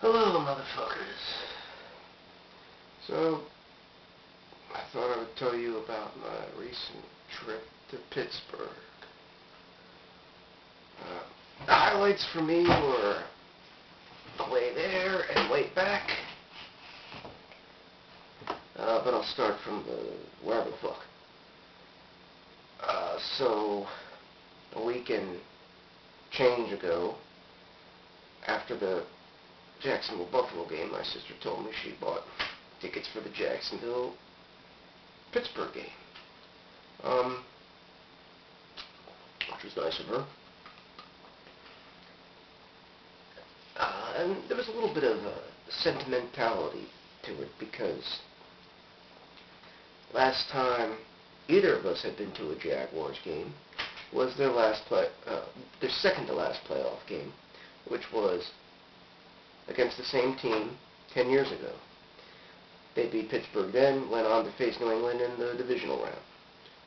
Hello, motherfuckers. So, I thought I would tell you about my recent trip to Pittsburgh. The highlights for me were the way there and way back. But I'll start from the wherever the fuck. So, a week and change ago, after the Jacksonville-Buffalo game, my sister told me she bought tickets for the Jacksonville-Pittsburgh game. Which was nice of her. And there was a little bit of sentimentality to it because last time either of us had been to a Jaguars game was their second to last playoff game, which was against the same team 10 years ago. They beat Pittsburgh then, went on to face New England in the divisional round.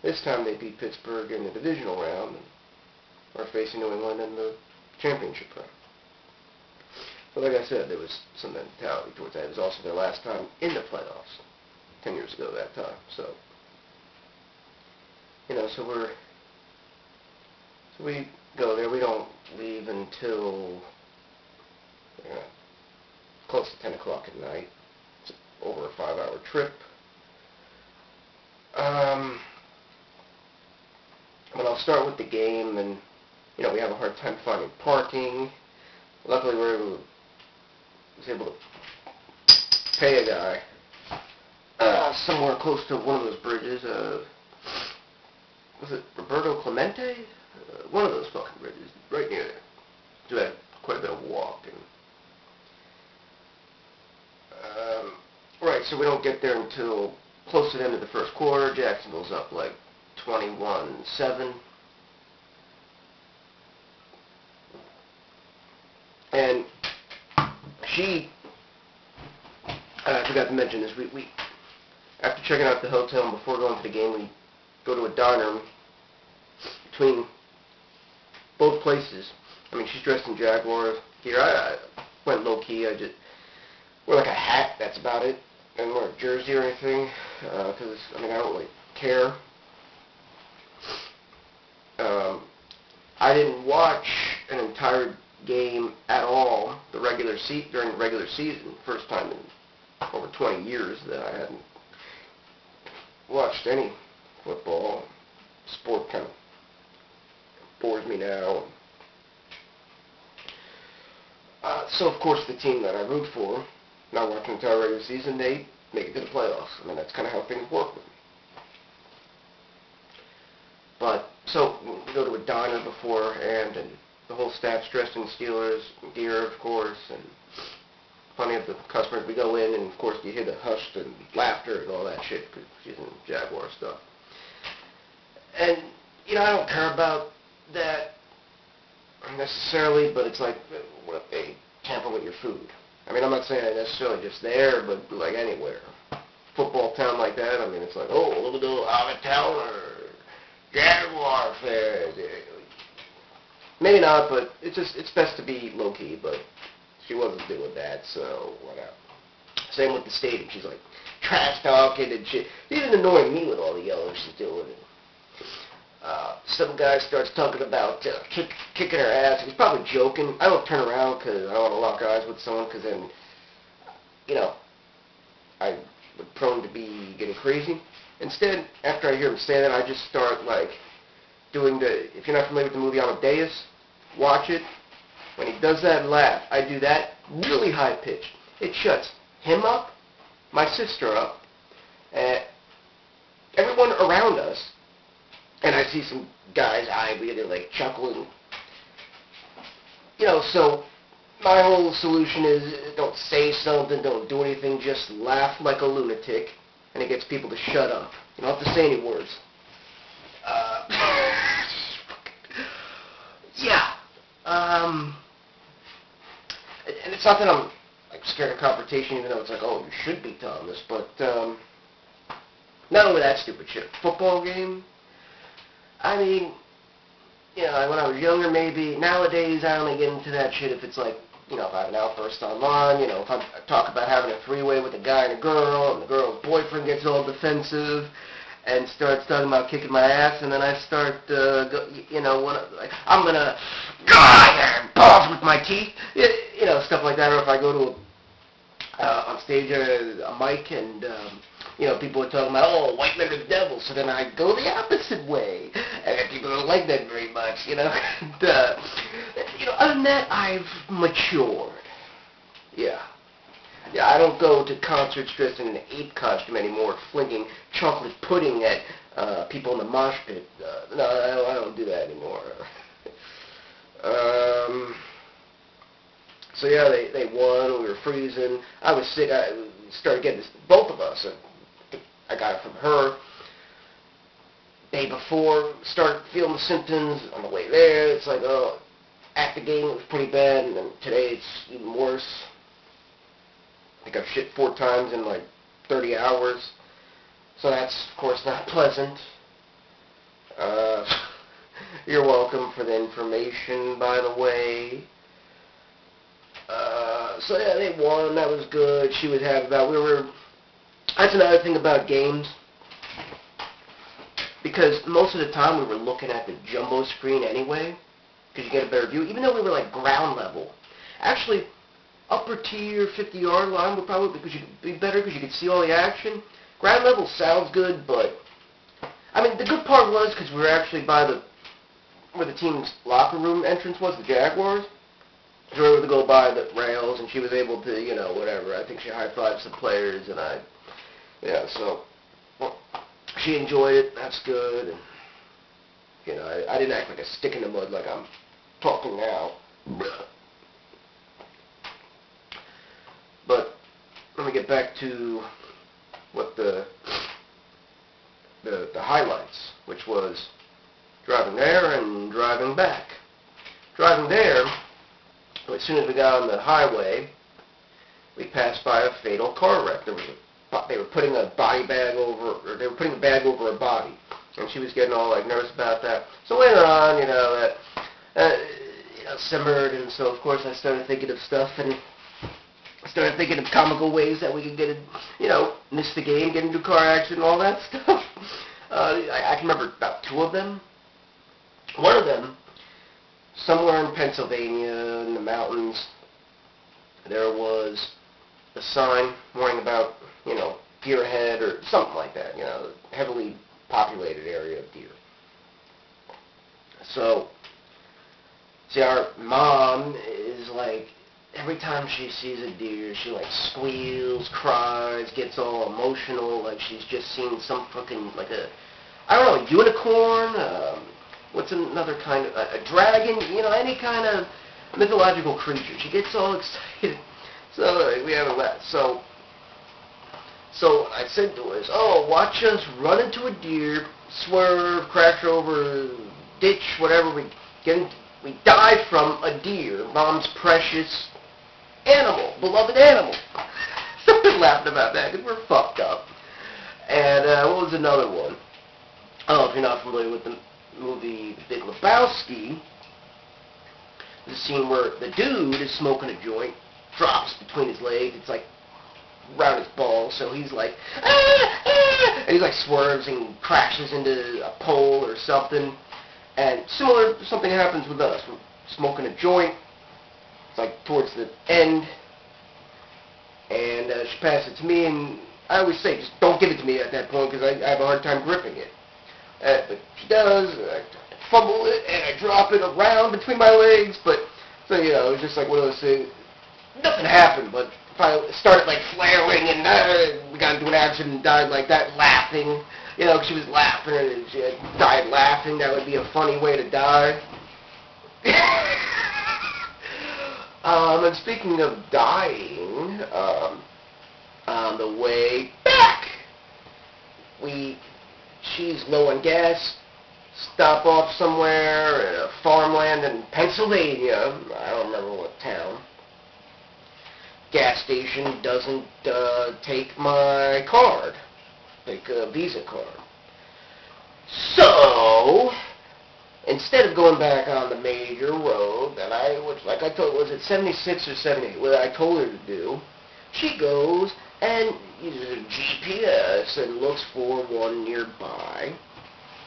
This time they beat Pittsburgh in the divisional round and are facing New England in the championship round. But like I said, there was some mentality towards that. It was also their last time in the playoffs 10 years ago that time. So, so we go there. We don't leave until close to 10 o'clock at night. It's over a 5-hour trip. But I'll start with the game, and we have a hard time finding parking. Luckily, was able to pay a guy somewhere close to one of those bridges. Was it Roberto Clemente? One of those fucking bridges, right near there. So we had quite a bit of walking. Right, so we don't get there until close to the end of the first quarter. Jacksonville's up like 21-7. And I forgot to mention this, we after checking out the hotel and before going to the game, we go to a diner between both places. I mean, she's dressed in Jaguar gear. I went low-key. I just wear like a hat, that's about it. I didn't wear a jersey or anything, because, I don't really care. I didn't watch an entire game at all during the regular season. First time in over 20 years that I hadn't watched any football. Sport kind of bores me now. So, of course, the team that I root for, not watching the entire regular season, they make it to the playoffs. That's kind of how things work with me. But, so, we go to a diner beforehand, and the whole staff's dressed in Steelers gear, of course, and plenty of the customers. We go in, and, of course, you hear the hush and laughter and all that shit, because she's in Jaguar stuff. And, I don't care about that necessarily, but it's like, what they tamper with your food. I'm not saying necessarily just there, but like anywhere. Football town like that, it's like, oh, look at the out-of-towner, Jaguar fans. Maybe not, but it's best to be low-key, but she wasn't doing that, so whatever. Same with the stadium. She's like trash talking and shit. She's even annoying me with all the yelling she's doing. Some guy starts talking about kicking her ass. He was probably joking. I don't turn around because I don't want to lock eyes with someone because then, I would prone to be getting crazy. Instead, after I hear him say that, I just start like doing if you're not familiar with the movie Amadeus, watch it. When he does that laugh, I do that really high pitched. It shuts him up, my sister up, and everyone around us. And I see some guys eyeing, they're like chuckling. So my whole solution is don't say something, don't do anything, just laugh like a lunatic, and it gets people to shut up. You don't have to say any words. Yeah. And it's not that I'm like scared of confrontation, even though it's like, oh, you should be, Thomas, but not only that stupid shit. Football game. When I was younger, maybe. Nowadays, I only get into that shit if it's like if I have an outburst online, if I talk about having a three-way with a guy and a girl, and the girl's boyfriend gets all defensive and starts talking about kicking my ass, and then I start, I'm gonna your balls with my teeth, stuff like that. Or if I go to on stage a mic and people are talking about, oh, white men are the devil, so then I go the opposite way, and people don't like that very much, and, other than that, I've matured. Yeah, I don't go to concerts dressed in an ape costume anymore, flinging chocolate pudding at people in the mosh pit. No, I don't do that anymore. So yeah, they won. We were freezing. I was sick. I started getting this, both of us. I got it from her. Day before, started feeling the symptoms. On the way there, it's like, oh, at the game it was pretty bad, and then today it's even worse. I think I've shit 4 times in like 30 hours. So that's, of course, not pleasant. You're welcome for the information, by the way. So yeah, they won. That was good. She was happy about. That's another thing about games, because most of the time we were looking at the jumbo screen anyway, because you get a better view. Even though we were like ground level, actually upper tier 50-yard line would probably be better because you could see all the action. Ground level sounds good, but I mean the good part was because we were actually by where the team's locker room entrance was, the Jaguars. So we were able to go by the rails, and she was able to, whatever. I think she high-fived some players, and so she enjoyed it. That's good. And, I didn't act like a stick in the mud like I'm talking now. But let me get back to what the highlights, which was driving there and driving back. Driving there, as soon as we got on the highway, we passed by a fatal car wreck. They were putting a body bag over, or they were putting a bag over a body, and she was getting all like nervous about that. So later on, that simmered, and so of course I started thinking of stuff, and I started thinking of comical ways that we could get miss the game, get into a car accident, and all that stuff. I can remember about 2 of them. One of them, somewhere in Pennsylvania, in the mountains, there was a sign warning about, deer ahead or something like that, heavily populated area of deer. So, see, our mom is like, every time she sees a deer, she like squeals, cries, gets all emotional, like she's just seen some fucking, like a unicorn, what's another kind of, a dragon, any kind of mythological creature. She gets all excited. So we have a laugh. So I said to her, oh, watch us run into a deer, swerve, crash over, ditch, whatever. We die from a deer, Mom's precious animal, beloved animal. So we laughed about that because we're fucked up. And what was another one? Oh, if you're not familiar with the movie The Big Lebowski, the scene where the dude is smoking a joint, drops between his legs, it's like around his balls, so he's like, and he's like swerves and crashes into a pole or something, and similar, something happens with us. We're smoking a joint, it's like towards the end, and she passes it to me, and I always say, just don't give it to me at that point, because I have a hard time gripping it. But she does, I fumble it, and I drop it around between my legs, but, so, it was just like one of those things. Nothing happened, but if I started, like, flailing, and we got into an accident and died like that, laughing, because she was laughing, and she died laughing, that would be a funny way to die. And speaking of dying, on the way back, she's low on gas, stop off somewhere in a farmland in Pennsylvania, I don't remember what town. Gas station doesn't take my card, take a Visa card. So, instead of going back on the major road that which like I told, was it 76 or 78, what I told her to do, she goes and uses a GPS and looks for one nearby.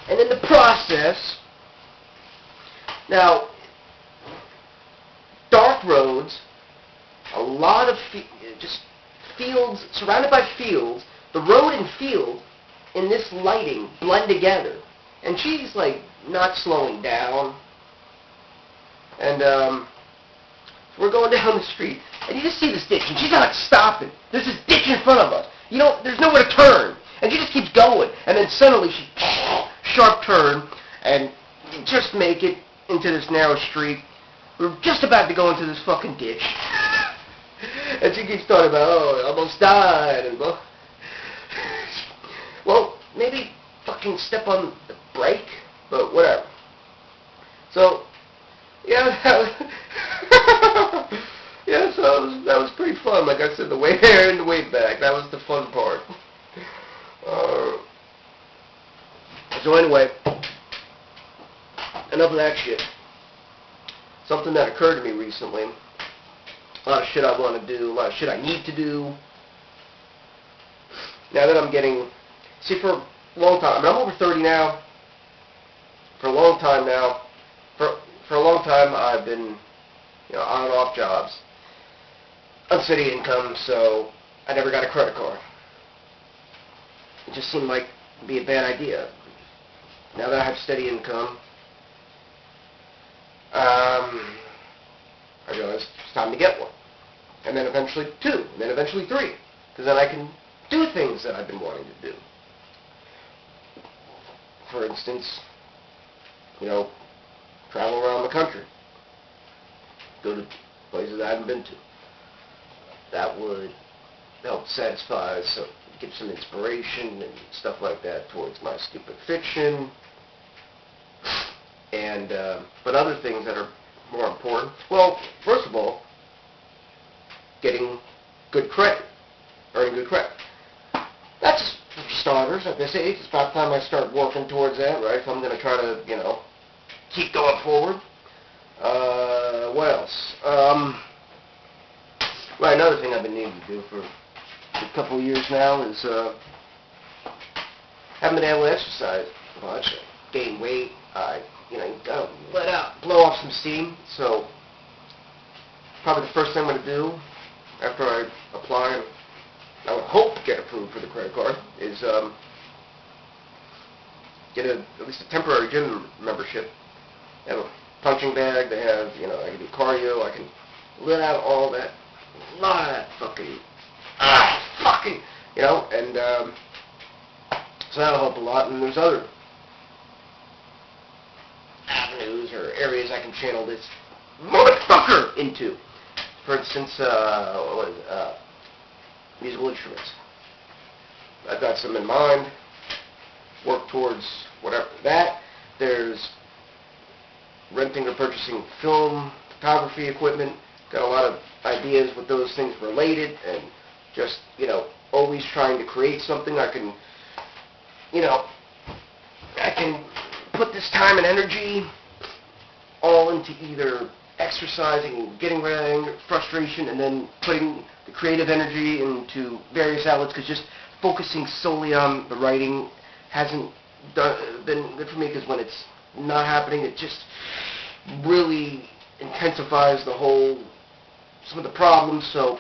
And in the process, now, dark roads, a lot of just fields, surrounded by fields, the road and field in this lighting blend together. And she's like not slowing down. And we're going down the street, and you just see this ditch, and she's not stopping. There's this ditch in front of us. You know, there's nowhere to turn. And she just keeps going. And then suddenly she, sharp turn, and just make it into this narrow street. We're just about to go into this fucking ditch. And she keeps talking about, oh, I almost died. And well, maybe fucking step on the brake, but whatever. So, yeah, yeah, so that was pretty fun. Like I said, the way there and the way back, that was the fun part. So anyway, enough of that shit. Something that occurred to me recently. A lot of shit I want to do, a lot of shit I need to do. Now that I'm getting, see, for a long time, I mean, I'm over 30 now. For a long time now, for a long time I've been, you know, on and off jobs, unsteady income, so I never got a credit card. It just seemed like it'd be a bad idea. Now that I have steady income, I realized it's time to get one. And then eventually 2, and then eventually 3, because then I can do things that I've been wanting to do. For instance, you know, travel around the country, go to places I haven't been to. That would help satisfy, so give some inspiration and stuff like that towards my stupid fiction. And but other things that are more important. Well, first of all, getting good credit, earning good credit. That's just for starters. At this age, it's about time I start working towards that, right? If I'm going to try to, you know, keep going forward. What else? Well, another thing I've been needing to do for a couple of years now is haven't been able to exercise much. Gain weight. You know, you gotta blow off some steam. So probably the first thing I'm going to do after I apply and I would hope to get approved for the credit card is get at least a temporary gym membership. They have a punching bag. They have, you know, I can do cardio. I can let out all that, a lot of that fucking, you know, and so that'll help a lot. And there's other avenues or areas I can channel this motherfucker into. For instance, musical instruments. I've got some in mind. Work towards whatever that. There's renting or purchasing film, photography equipment. Got a lot of ideas with those things related, and just, you know, always trying to create something. I can, you know, I can put this time and energy all into either exercising, getting rid of anger, frustration, and then putting the creative energy into various outlets, because just focusing solely on the writing hasn't been good for me, because when it's not happening, it just really intensifies some of the problems. So,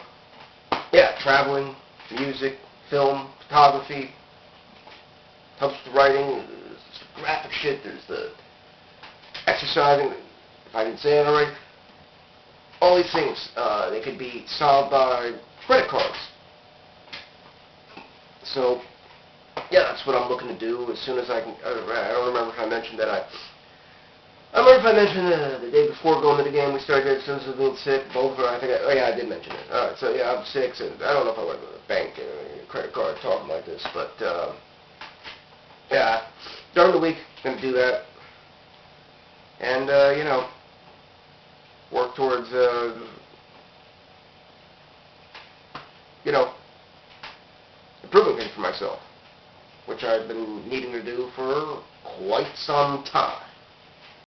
yeah, traveling, music, film, photography, helps with the writing, there's the graphic shit, there's the exercising, if I didn't say it already. All these things, they could be solved by credit cards. So, yeah, that's what I'm looking to do as soon as I can. I don't remember if I mentioned that. I remember if I mentioned the day before going to the game we started, as soon as I was being sick, both of them, I did mention it. Alright, so yeah, I'm sick, and I don't know if I went to the bank or a credit card talking like this, but, yeah, during the week, going to do that. And, you know, work towards, you know, improving things for myself, which I've been needing to do for quite some time.